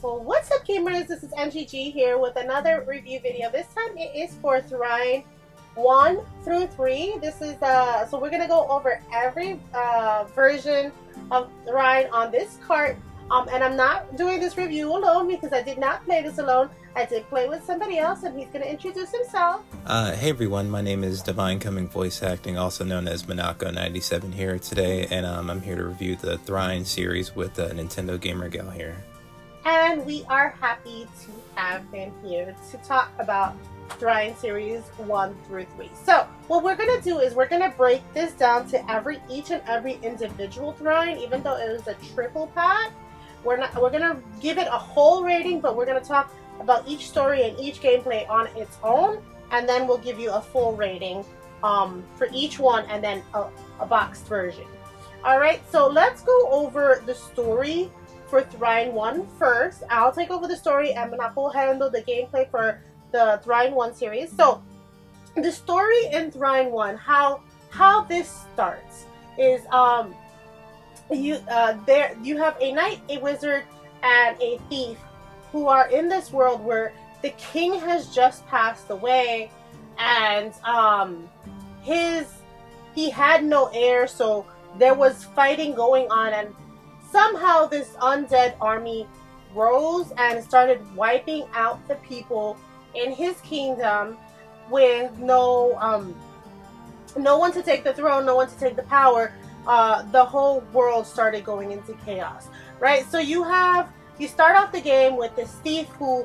Well, what's up, gamers? This is MGG here with another review video. This time it is for Trine 1 through 3. This is so we're gonna go over every version of Trine on this cart. And I'm not doing this review alone because I did not play this alone. I did play with somebody else, and he's gonna introduce himself. Hey everyone, my name is Devine, Cummings voice acting, also known as Minako 97 here today, and I'm here to review the Trine series with Nintendo Gamer Gal here. And we are happy to have him here to talk about Trine Series 1 through 3. So, what we're going to do is we're going to break this down to each and every individual Trine, even though it was a triple pack. We're going to give it a whole rating, but we're going to talk about each story and each gameplay on its own, and then we'll give you a full rating for each one, and then a boxed version. Alright, so let's go over the story for Trine 1 first. I'll take over the story and Minako will handle the gameplay for the Trine 1 series. So, the story in Trine 1, how this starts is you have a knight, a wizard, and a thief who are in this world where the king has just passed away, and he had no heir, so there was fighting going on, and somehow this undead army rose and started wiping out the people in his kingdom with no one to take the throne, no one to take the power. The whole world started going into chaos, right? So you start off the game with this thief who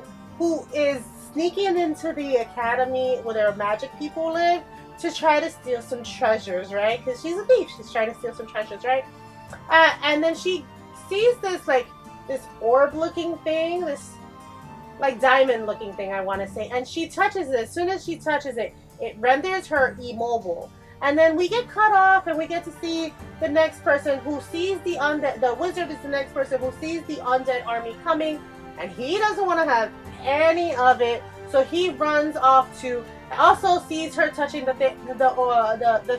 is sneaking into the academy where their magic people live to try to steal some treasures, right? Because she's a thief, she's trying to steal some treasures, right? And then she sees this orb-looking thing, this like diamond-looking thing, I want to say, and she touches it. As soon as she touches it, it renders her immobile. And then we get cut off, and we get to see the next person who sees the undead. The wizard is the next person who sees the undead army coming, and he doesn't want to have any of it. So he runs off to. Also sees her touching the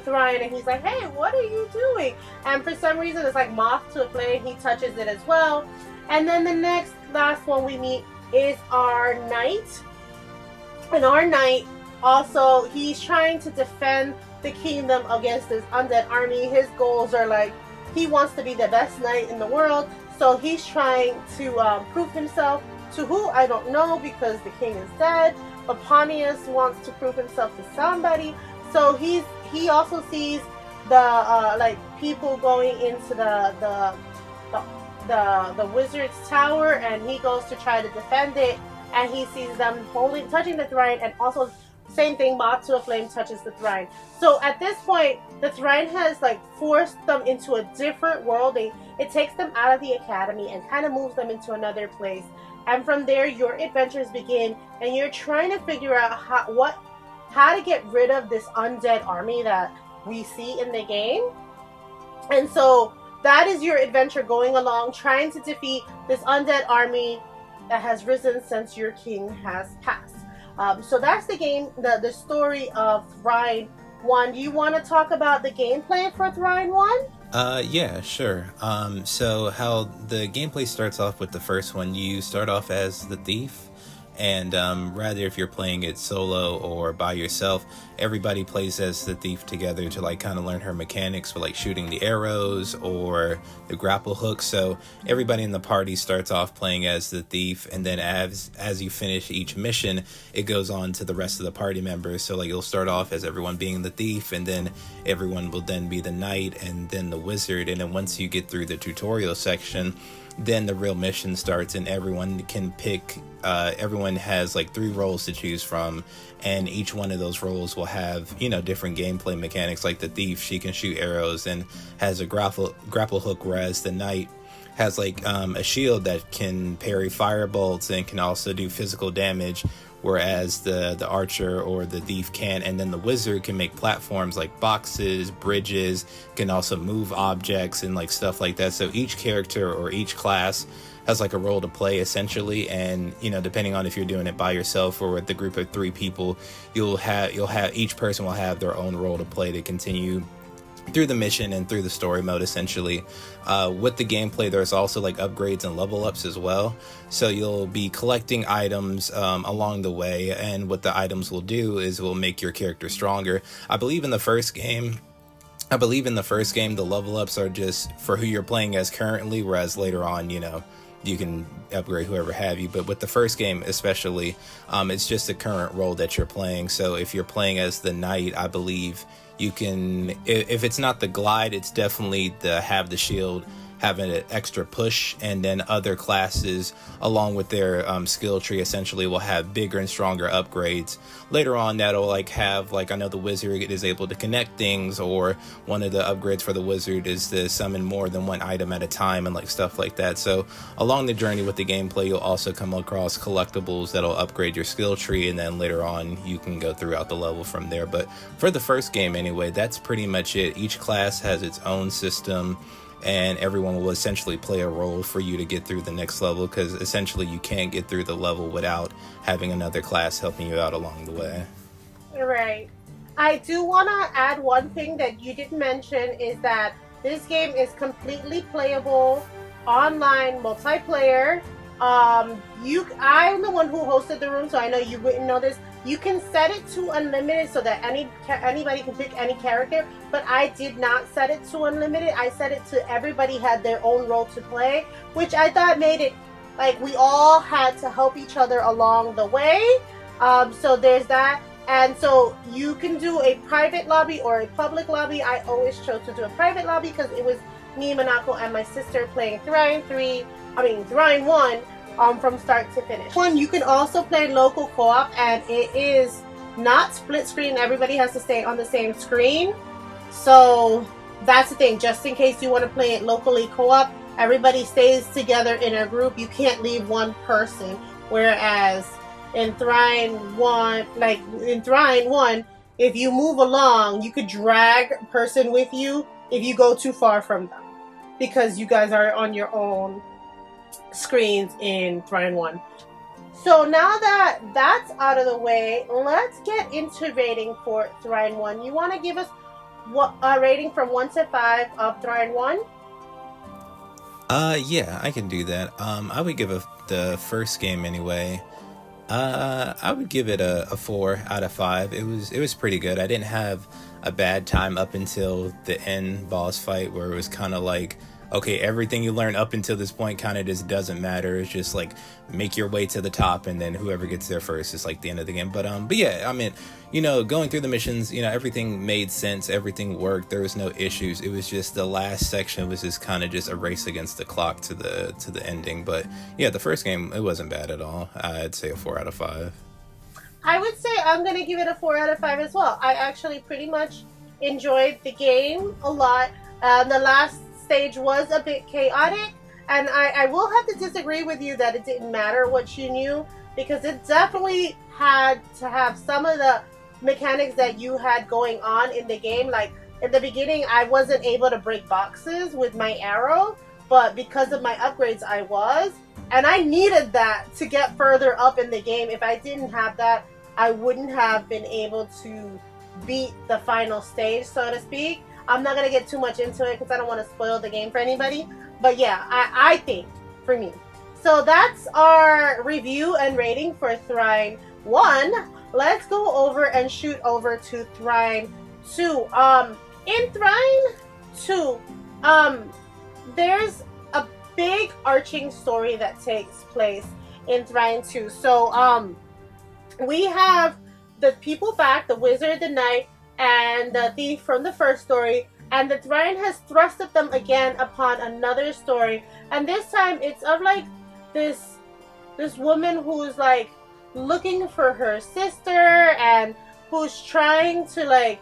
Trine, and he's like, "Hey, what are you doing?" And for some reason, it's like moth to a flame. He touches it as well. And then the last one we meet is our knight, and our knight also, he's trying to defend the kingdom against this undead army. His goals are like, he wants to be the best knight in the world, so he's trying to prove himself to who I don't know, because the king is dead. But Pontius wants to prove himself to somebody, so he also sees the people going into the wizard's tower, and he goes to try to defend it, and he sees them touching the Trine, and also same thing, moth to a flame touches the Trine. So at this point, the Trine has forced them into a different world. It takes them out of the academy and kind of moves them into another place. And from there, your adventures begin, and you're trying to figure out how to get rid of this undead army that we see in the game. And so that is your adventure, going along, trying to defeat this undead army that has risen since your king has passed. So that's the game, the story of Trine 1. Do you want to talk about the gameplay for Trine 1? Yeah, sure. So how the gameplay starts off with the first one, you start off as the thief, and rather if you're playing it solo or by yourself, everybody plays as the thief together to kind of learn her mechanics for shooting the arrows or the grapple hook. So everybody in the party starts off playing as the thief, and then as you finish each mission, it goes on to the rest of the party members. So you'll start off as everyone being the thief, and then everyone will then be the knight, and then the wizard, and then once you get through the tutorial section, then the real mission starts, and everyone can pick, everyone has 3 roles to choose from, and each one of those roles will have, different gameplay mechanics. Like the thief, she can shoot arrows and has a grapple hook, whereas the knight has a shield that can parry fire bolts and can also do physical damage, whereas the archer or the thief can. And then the wizard can make platforms like boxes, bridges, can also move objects and stuff like that. So each character or each class has a role to play, essentially. And depending on if you're doing it by yourself or with a group of 3 people, you'll have each person will have their own role to play to continue through the mission and through the story mode, essentially. With the gameplay, there's also like upgrades and level ups as well. So you'll be collecting items along the way, and what the items will do is will make your character stronger. I believe in the first game, the level ups are just for who you're playing as currently, whereas later on, you can upgrade whoever have you. But with the first game especially, it's just the current role that you're playing. So if you're playing as the knight, I believe you can, if it's not the glide, it's definitely the have the shield, having an extra push, and then other classes along with their skill tree essentially will have bigger and stronger upgrades. Later on, that'll have I know the wizard is able to connect things, or one of the upgrades for the wizard is to summon more than one item at a time, and stuff like that. So along the journey with the gameplay, you'll also come across collectibles that'll upgrade your skill tree, and then later on you can go throughout the level from there. But for the first game anyway, that's pretty much it. Each class has its own system, and everyone will essentially play a role for you to get through the next level, because essentially you can't get through the level without having another class helping you out along the way. Right. I do want to add one thing that you didn't mention, is that this game is completely playable online multiplayer. I'm the one who hosted the room, so I know you wouldn't know this. You can set it to unlimited so that anybody can pick any character, but I did not set it to unlimited. I set it to everybody had their own role to play, which I thought made it we all had to help each other along the way. So there's that. And so you can do a private lobby or a public lobby. I always chose to do a private lobby because it was me, Minako, and my sister playing Trine 1 from start to finish. You can also play local co-op, and it is not split screen. Everybody has to stay on the same screen. So that's the thing. Just in case you want to play it locally co-op, everybody stays together in a group. You can't leave one person. Whereas in Trine 1, if you move along, you could drag a person with you if you go too far from them, because you guys are on your own screens in Trine 1. So now that that's out of the way, let's get into rating for Trine 1. You want to give us a rating from 1 to 5 of Trine 1? Yeah, I can do that. I would give the first game anyway. I would give it a 4 out of 5. It was pretty good. I didn't have a bad time up until the end boss fight, where it was kind of okay, everything you learn up until this point kind of just doesn't matter. It's just make your way to the top, and then whoever gets there first is the end of the game. But yeah, I mean, going through the missions, everything made sense, everything worked, there was no issues. It was just the last section was just kind of just a race against the clock to the ending. But yeah, the first game, it wasn't bad at all. I'd say a 4 out of 5. I would say I'm gonna give it a 4 out of 5 as well. I actually pretty much enjoyed the game a lot. The last stage was a bit chaotic, and I will have to disagree with you that it didn't matter what you knew, because it definitely had to have some of the mechanics that you had going on in the game. In the beginning, I wasn't able to break boxes with my arrow, but because of my upgrades I was, and I needed that to get further up in the game. If I didn't have that, I wouldn't have been able to beat the final stage, so to speak. I'm not going to get too much into it because I don't want to spoil the game for anybody. But yeah, I think, for me. So that's our review and rating for Trine 1. Let's go over and shoot over to Trine 2. In Trine 2, there's a big arching story that takes place in Trine 2. So we have the people back, the wizard, the knight, and the thief from the first story, and the Trine has thrusted them again upon another story, and this time it's of this woman who's looking for her sister, and who's trying to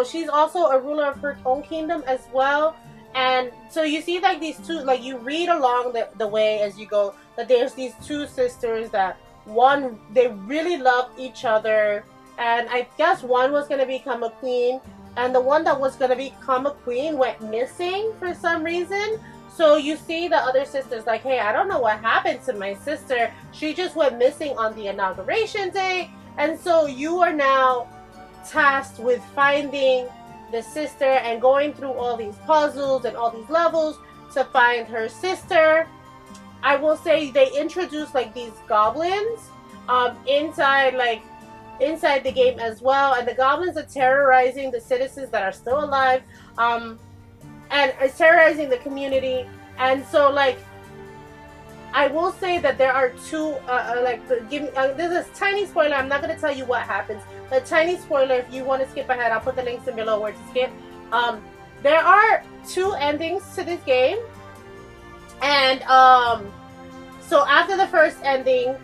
she's also a ruler of her own kingdom as well. And so you see these two, you read along the way as you go, that there's these two sisters that they really love each other. And I guess one was going to become a queen, and the one that was going to become a queen went missing for some reason. So you see the other sisters hey, I don't know what happened to my sister. She just went missing on the inauguration day. And so you are now tasked with finding the sister and going through all these puzzles and all these levels to find her sister. I will say they introduced like these goblins inside the game as well, and the goblins are terrorizing the citizens that are still alive, and is terrorizing the community. And so like I will say that there are two there's a tiny spoiler. I'm not going to tell you what happens, but tiny spoiler, if you want to skip ahead, I'll put the links in below where to skip. There are two endings to this game, and so after the first ending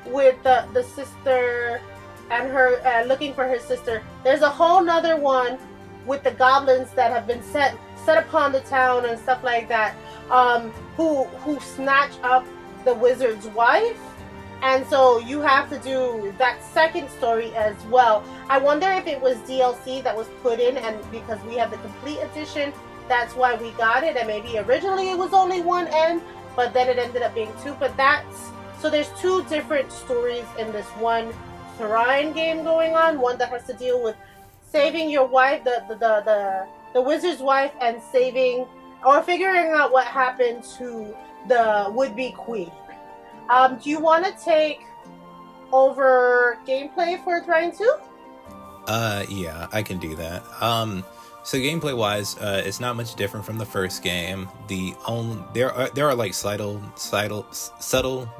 with the sister and her looking for her sister, there's a whole nother one with the goblins that have been set upon the town and stuff like that, who snatch up the wizard's wife. And so you have to do that second story as well. I wonder if it was DLC that was put in, and because we have the complete edition, that's why we got it. And maybe originally it was only one end, but then it ended up being two. But so there's two different stories in this one Trine game going on. One that has to deal with saving your wife, the wizard's wife, and saving or figuring out what happened to the would-be queen. Do you want to take over gameplay for Trine 2? Yeah, I can do that. So gameplay wise, it's not much different from the first game. There are like subtle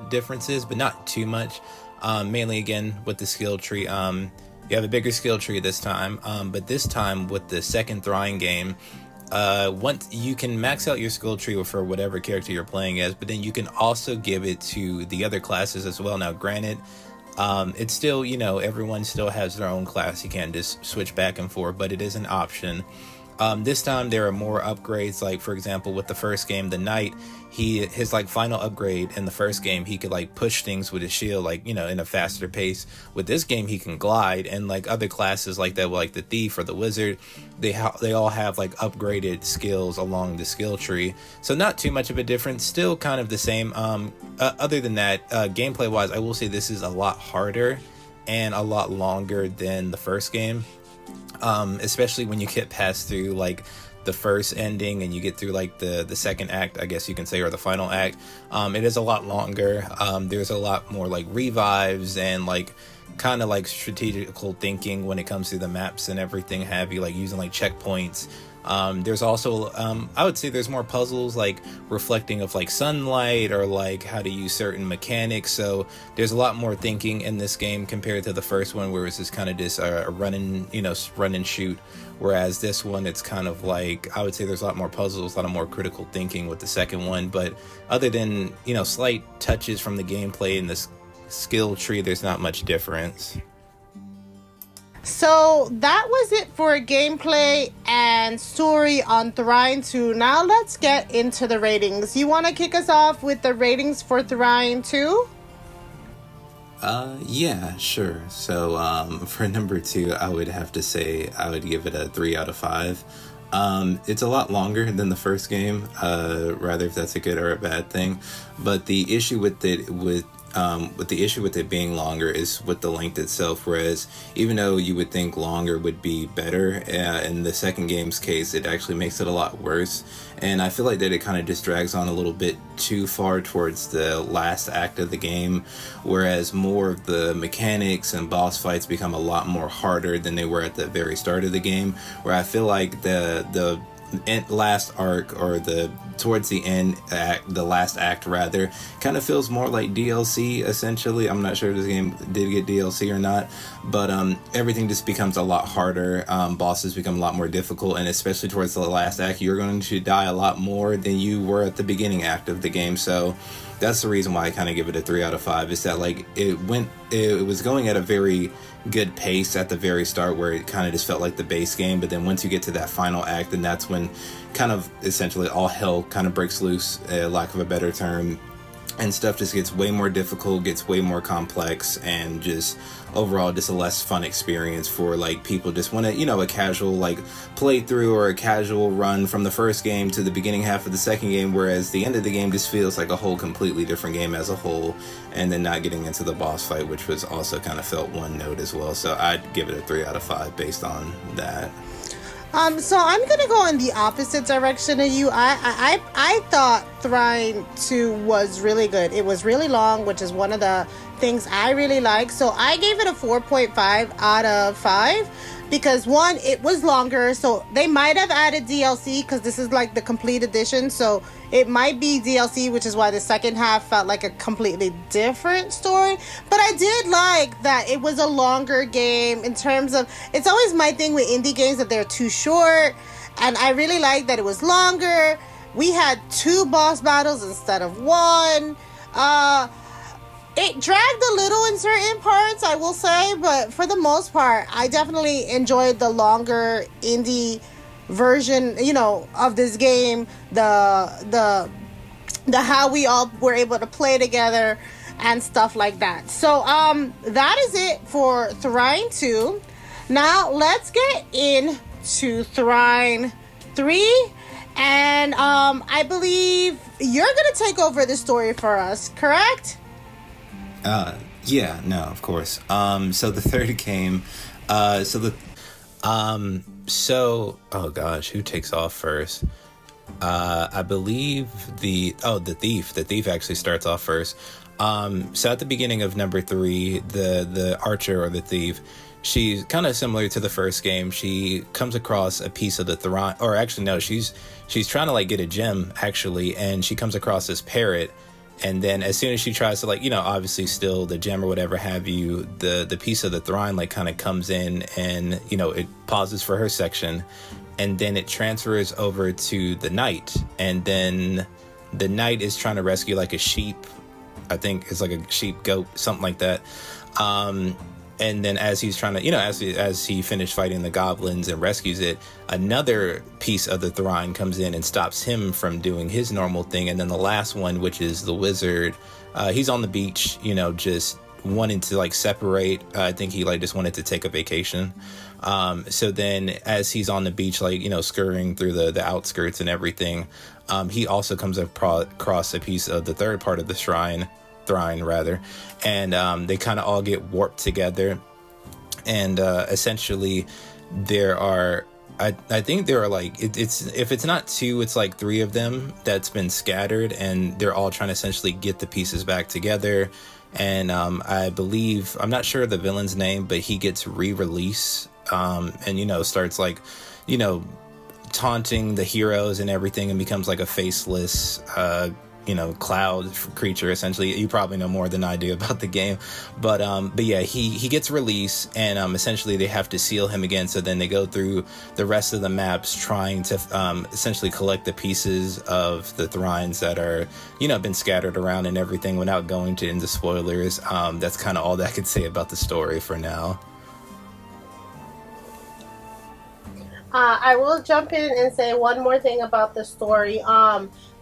differences, but not too much. Mainly again with the skill tree. You have a bigger skill tree this time, but this time with the second Trine game, once you can max out your skill tree for whatever character you're playing as, but then you can also give it to the other classes as well. Now, granted, it's still, everyone still has their own class. You can't just switch back and forth, but it is an option. This time there are more upgrades. Like for example, with the first game, the knight, his like final upgrade in the first game, he could like push things with his shield, like in a faster pace. With this game, he can glide, and like other classes like that, like the thief or the wizard, they all have like upgraded skills along the skill tree. So not too much of a difference. Still kind of the same. Other than that, gameplay wise, I will say this is a lot harder and a lot longer than the first game. Especially when you get past through like the first ending and you get through like the second act, I guess you can say, or the final act. It is a lot longer. There's a lot more like revives and like kind of like strategical thinking when it comes to the maps and everything have you, like using like checkpoints. There's also I would say there's more puzzles like reflecting of like sunlight or like how to use certain mechanics. So there's a lot more thinking in this game compared to the first one, where it's just kind of just a run and shoot. Whereas this one, it's kind of like, I would say there's a lot more puzzles, a lot of more critical thinking with the second one. But other than slight touches from the gameplay and this skill tree, there's not much difference. So that was it for gameplay and story on Trine 2. Now let's get into the ratings. You want to kick us off with the ratings for Trine 2? Yeah, sure. So for number 2, I would have to say I would give it a 3 out of 5. It's a lot longer than the first game, rather if that's a good or a bad thing. But the issue with it being longer is with the length itself. Whereas even though you would think longer would be better, in the second game's case, it actually makes it a lot worse. And I feel like that it kind of just drags on a little bit too far towards the last act of the game, whereas more of the mechanics and boss fights become a lot more harder than they were at the very start of the game, where I feel like the last arc, or towards the end act, the last act rather, kind of feels more like DLC essentially. I'm not sure if this game did get DLC or not, but everything just becomes a lot harder. Bosses become a lot more difficult, and especially towards the last act, you're going to die a lot more than you were at the beginning act of the game. So that's the reason why I kind of give it a 3 out of 5, is that like it was going at a very good pace at the very start, where it kind of just felt like the base game. But then once you get to that final act, then that's when kind of essentially all hell kind of breaks loose, lack of a better term, and stuff just gets way more difficult, gets way more complex, and just overall just a less fun experience for like people just want to, a casual like playthrough or a casual run from the first game to the beginning half of the second game, whereas the end of the game just feels like a whole completely different game as a whole. And then not getting into the boss fight, which was also kind of felt one note as well. So I'd give it a 3 out of 5 based on that. So I'm gonna go in the opposite direction of you. I thought Trine 2 was really good. It was really long, which is one of the things I really like. So I gave it a 4.5 out of 5 because one, it was longer. So they might have added DLC because this is like the complete edition. So it might be DLC, which is why the second half felt like a completely different story. But I did like that it was a longer game in terms of, it's always my thing with indie games that they're too short. And I really like that it was longer. We had 2 boss battles instead of 1. It dragged a little in certain parts, I will say, but for the most part, I definitely enjoyed the longer indie version, of this game. The how we all were able to play together and stuff like that. So that is it for Trine 2. Now let's get into Trine 3. And I believe you're gonna take over the story for us, correct? Yeah, no, of course. So the third game, oh gosh, who takes off first? I believe the thief actually starts off first. So at the beginning of number 3, the archer or the thief, she's kind of similar to the first game. She comes across a piece of the Thrine, or actually no, she's trying to like get a gem actually, and she comes across this parrot. And then as soon as she tries to obviously steal the gem or whatever have you, the piece of the Thrine kind of comes in and, it pauses for her section. And then it transfers over to the knight. And then the knight is trying to rescue like a sheep. I think it's like a sheep goat, something like that. And then as he's trying to, as he finished fighting the goblins and rescues it, another piece of the Thrine comes in and stops him from doing his normal thing. And then the last one, which is the wizard, he's on the beach, just wanting to separate. I think he just wanted to take a vacation. So then as he's on the beach, scurrying through the outskirts and everything, he also comes across a piece of the third part of the Thrine rather, and they kind of all get warped together, and essentially there are I think there are it's if it's not 2, it's 3 of them that's been scattered, and they're all trying to essentially get the pieces back together. And I believe, I'm not sure of the villain's name, but he gets re-release, and starts taunting the heroes and everything, and becomes a faceless cloud creature essentially. You probably know more than I do about the game, but yeah, he gets released, and essentially they have to seal him again. So then they go through the rest of the maps trying to essentially collect the pieces of the Thrines that are been scattered around and everything, without going into spoilers. That's kind of all that I could say about the story for now. I will jump in and say one more thing about the story.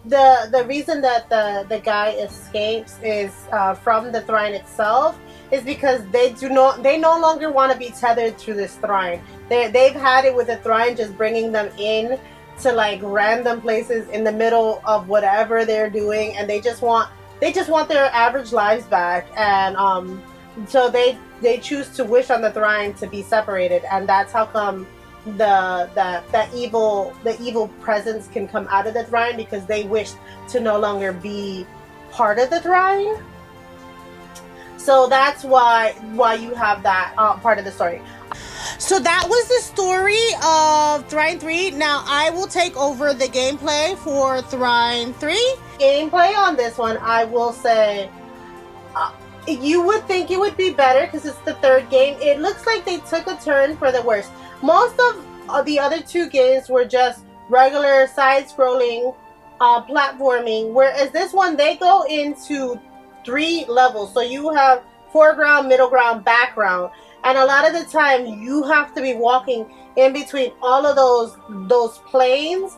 The reason that the guy escapes is from the Thrine itself, is because they no longer want to be tethered to this Thrine. They've had it with the Thrine just bringing them in to random places in the middle of whatever they're doing, and they just want their average lives back. And so they choose to wish on the Thrine to be separated, and that's how come the evil presence can come out of the Thrine, because they wish to no longer be part of the Thrine. So that's why you have that part of the story. So that was the story of Trine 3. Now I will take over the gameplay for Trine 3. Gameplay on this one, I will say, you would think it would be better because it's the third game. It looks like they took a turn for the worse. Most of the other 2 games were just regular side-scrolling platforming, whereas this one, they go into 3 levels. So you have foreground, middle ground, background, and a lot of the time you have to be walking in between all of those planes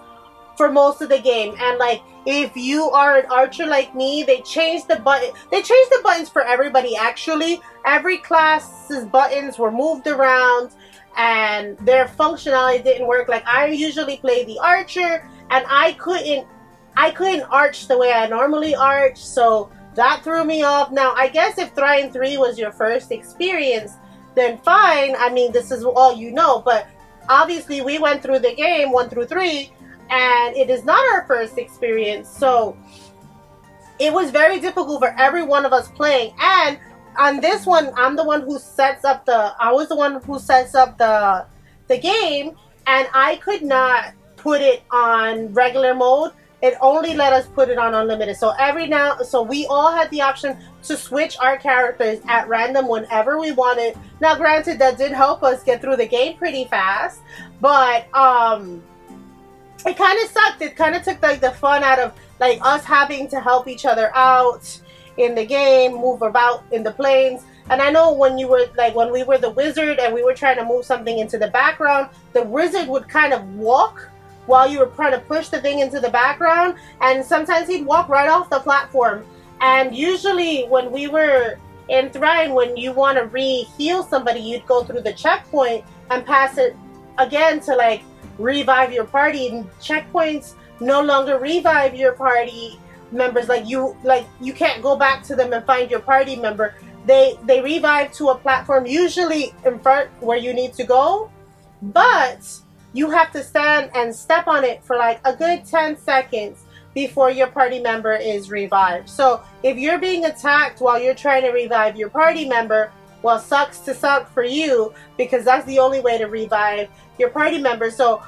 for most of the game. And if you are an archer like me, they changed the buttons for everybody. Actually, every class's buttons were moved around, and their functionality didn't work. I usually play the archer, and I couldn't arch the way I normally arch, so that threw me off. Now, I guess if Trine 3 was your first experience, then fine. I mean, this is all you know, but obviously we went through the game 1 through 3, and it is not our first experience. So it was very difficult for every one of us playing. And on this one, I was the one who sets up the game, and I could not put it on regular mode. It only let us put it on unlimited. So we all had the option to switch our characters at random whenever we wanted. Now, granted, that did help us get through the game pretty fast, but it kind of sucked. It kind of took like the fun out of like us having to help each other out in the game, move about in the planes. And I know when we were the wizard and we were trying to move something into the background, the wizard would kind of walk while you were trying to push the thing into the background, and sometimes he'd walk right off the platform. And usually when we were in Trine, when you want to re-heal somebody, you'd go through the checkpoint and pass it again to like revive your party. And checkpoints no longer revive your party members. Like you can't go back to them and find your party member. They revive to a platform usually in front where you need to go, but you have to stand and step on it for like a good 10 seconds before your party member is revived. So if you're being attacked while you're trying to revive your party member, well, sucks to suck for you, because that's the only way to revive your party member. So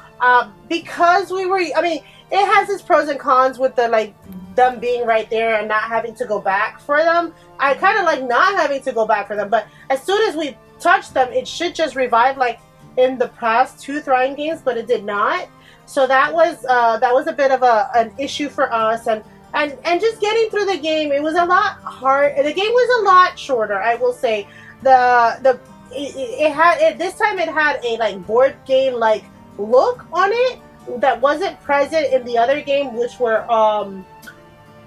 because it has its pros and cons with the like them being right there and not having to go back for them. I kind of like not having to go back for them, but as soon as we touch them, it should just revive like in the past 2 Trine games, but it did not. So that was a bit of an issue for us, and just getting through the game, it was a lot hard. The game was a lot shorter, I will say. This time it had a like board game like look on it that wasn't present in the other game, which were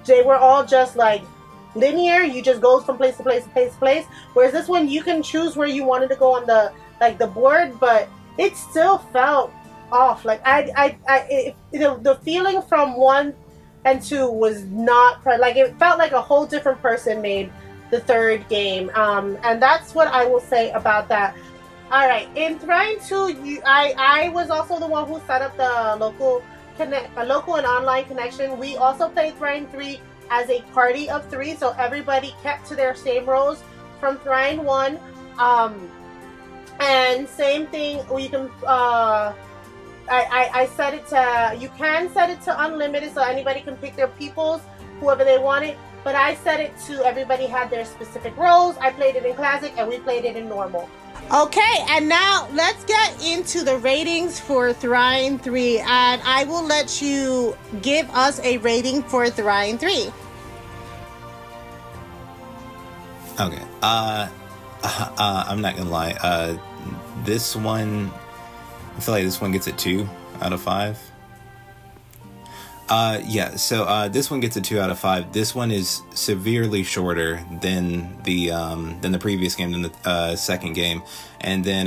they were all just like linear. You just go from place to place to place to place. Whereas this one, you can choose where you wanted to go on the board, but it still felt off. Like the feeling from 1 and 2 was not like it felt like a whole different person made the third game. And that's what I will say about that. All right, in Trine 2, I was also the one who set up the local and online connection. We also played Trine 3 as a party of 3, so everybody kept to their same roles from Trine 1. And same thing, you can I set it to, you can set it to unlimited, so anybody can pick their peoples, whoever they wanted. But I set it to everybody had their specific roles. I played it in classic and we played it in normal. Okay, and now let's get into the ratings for Trine 3, and I will let you give us a rating for Trine 3. Okay. I'm not gonna lie. This one, I feel like this one gets a 2 out of 5. Yeah, so this one gets a 2 out of 5. This one is severely shorter than the previous game, than the second game, and then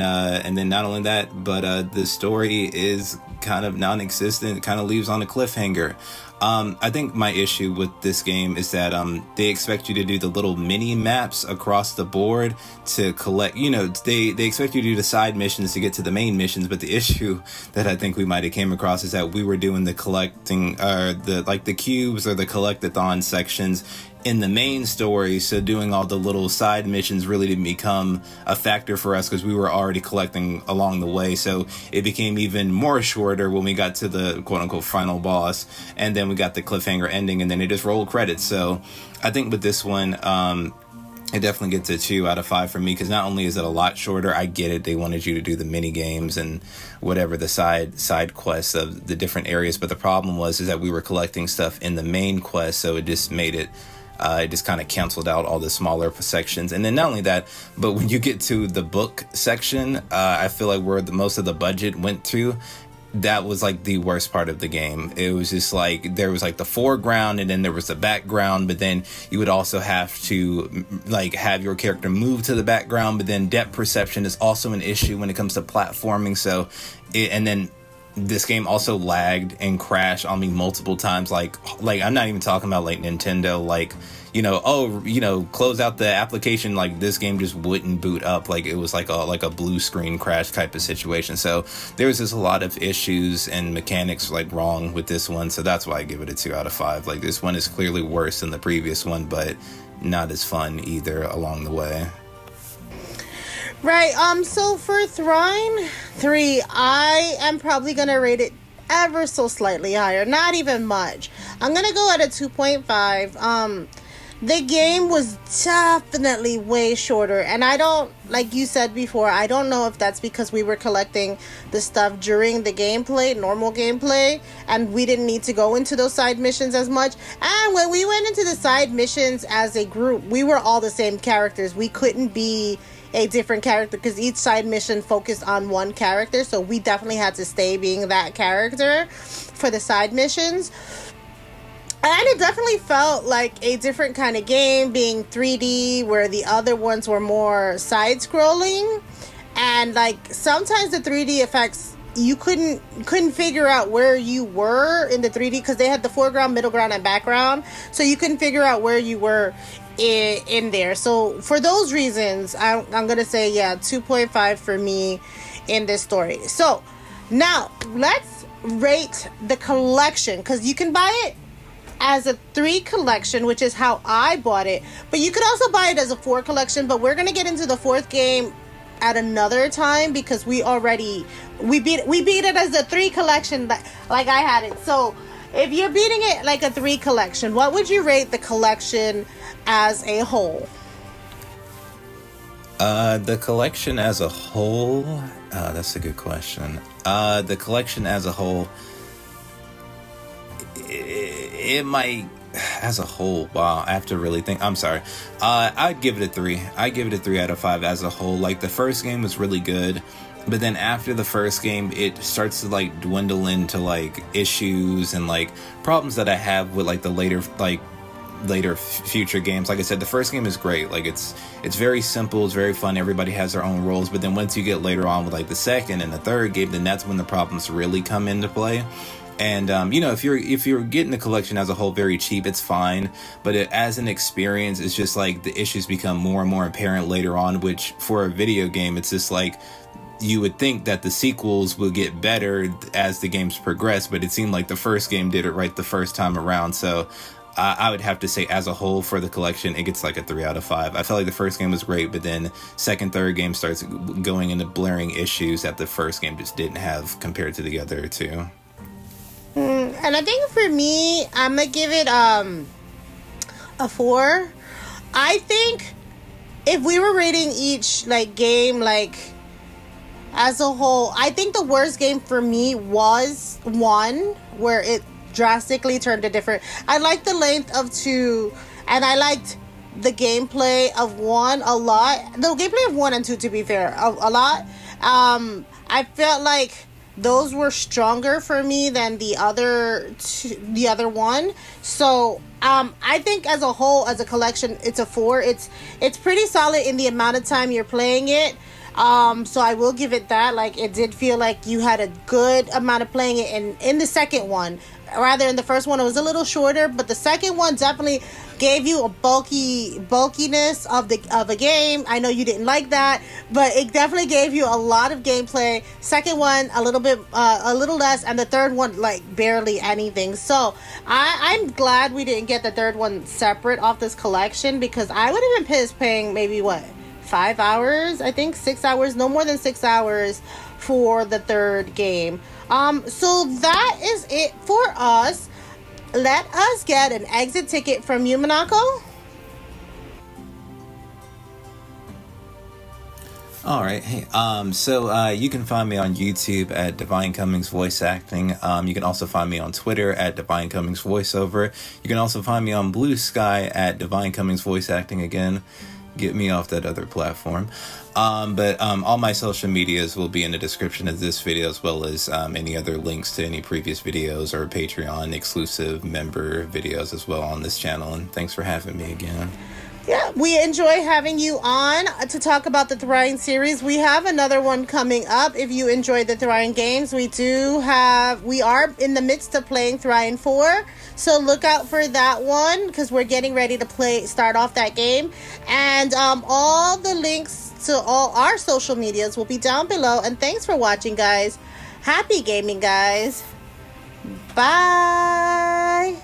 not only that, but the story is kind of non-existent. It kind of leaves on a cliffhanger. I think my issue with this game is that they expect you to do the little mini maps across the board to collect, they expect you to do the side missions to get to the main missions, but the issue that I think we might have came across is that we were doing the collecting, the cubes or the collectathon sections in the main story, so doing all the little side missions really didn't become a factor for us because we were already collecting along the way. So it became even more shorter when we got to the quote-unquote final boss, and then we got the cliffhanger ending, and then it just rolled credits. So I think with this one, it definitely gets a 2 out of 5 for me, because not only is it a lot shorter, I get it, they wanted you to do the mini games and whatever the side quests of the different areas, but the problem is that we were collecting stuff in the main quest, so it just made it it just kind of canceled out all the smaller sections. And then not only that, but when you get to the book section, I feel like where most of the budget went to, that was like the worst part of the game. It was just like there was like the foreground and then there was the background, but then you would also have to like have your character move to the background, but then depth perception is also an issue when it comes to platforming. So and then this game also lagged and crashed on me multiple times. Like I'm not even talking about like Nintendo, like, close out the application. Like, this game just wouldn't boot up. Like, it was like a blue screen crash type of situation. So there was just a lot of issues and mechanics like wrong with this one. So that's why I give it a 2 out of 5. Like, this one is clearly worse than the previous one, but not as fun either along the way. Right. So for Trine 3, I am probably gonna rate it ever so slightly higher. Not even much. I'm gonna go at a 2.5. The game was definitely way shorter, and I don't, like you said before, I don't know if that's because we were collecting the stuff during the gameplay, normal gameplay, and we didn't need to go into those side missions as much. And when we went into the side missions as a group, we were all the same characters. We couldn't be a different character because each side mission focused on one character, so we definitely had to stay being that character for the side missions. And it definitely felt like a different kind of game, being 3D, where the other ones were more side-scrolling. And like sometimes the 3D effects, you couldn't figure out where you were in the 3D because they had the foreground, middle ground, and background. So you couldn't figure out where you were in there. So for those reasons, I'm gonna say 2.5 for me in this story. So now let's rate the collection, because you can buy it as a 3 collection, which is how I bought it, but you could also buy it as a 4 collection. But we're gonna get into the 4th game at another time because we beat it as a 3 collection, like I had it. So if you're beating it like a 3 collection, what would you rate the collection as a whole? The collection as a whole, that's a good question. The collection as a whole, it might, as a whole, wow, I have to really think. I'm sorry. I'd give it a 3. I'd give it a 3 out of 5 as a whole. Like, the first game was really good, but then after the first game, it starts to like dwindle into like issues and like problems that I have with like the later future games. Like I said, the first game is great. Like, it's very simple, it's very fun, everybody has their own roles. But then once you get later on with like the second and the third game, then that's when the problems really come into play. And if you're getting the collection as a whole very cheap, it's fine. But as an experience, it's just like the issues become more and more apparent later on, which for a video game, it's just like you would think that the sequels will get better as the games progress, but it seemed like the first game did it right the first time around. So I would have to say, as a whole, for the collection, it gets like a 3 out of 5. I felt like the first game was great, but then second, third game starts going into blaring issues that the first game just didn't have compared to the other two. And I think for me, I'm gonna give it a 4. I think if we were rating each like game like as a whole, I think the worst game for me was 1, where it drastically turned to different. I liked the length of 2, and I liked the gameplay of 1 a lot. The gameplay of 1 and 2, to be fair, a lot. I felt like those were stronger for me than the other one. So I think as a whole, as a collection, it's a 4. It's pretty solid in the amount of time you're playing it. So I will give it that. Like, it did feel like you had a good amount of playing it in the second one. Rather, in the first one, it was a little shorter, but the second one definitely gave you a bulkiness of a game. I know you didn't like that, but it definitely gave you a lot of gameplay. Second one, a little less, and the third one, like, barely anything. So I'm glad we didn't get the third one separate off this collection, because I would have been pissed paying maybe 5 hours, I think 6 hours, no more than 6 hours for the third game. So that is it for us. Let us get an exit ticket from you, Minako. All right. Hey, so you can find me on YouTube at Devine Cummings Voice Acting. You can also find me on Twitter at Devine Cummings Voiceover. You can also find me on Blue Sky at Devine Cummings Voice Acting again. Get me off that other platform. But all my social medias will be in the description of this video, as well as any other links to any previous videos or Patreon exclusive member videos as well on this channel. And thanks for having me again. Yeah, we enjoy having you on to talk about the Trine series. We have another one coming up. If you enjoy the Trine games, we are in the midst of playing Trine 4. So look out for that one because we're getting ready to start off that game. And all the links to all our social medias will be down below. And thanks for watching, guys. Happy gaming, guys. Bye.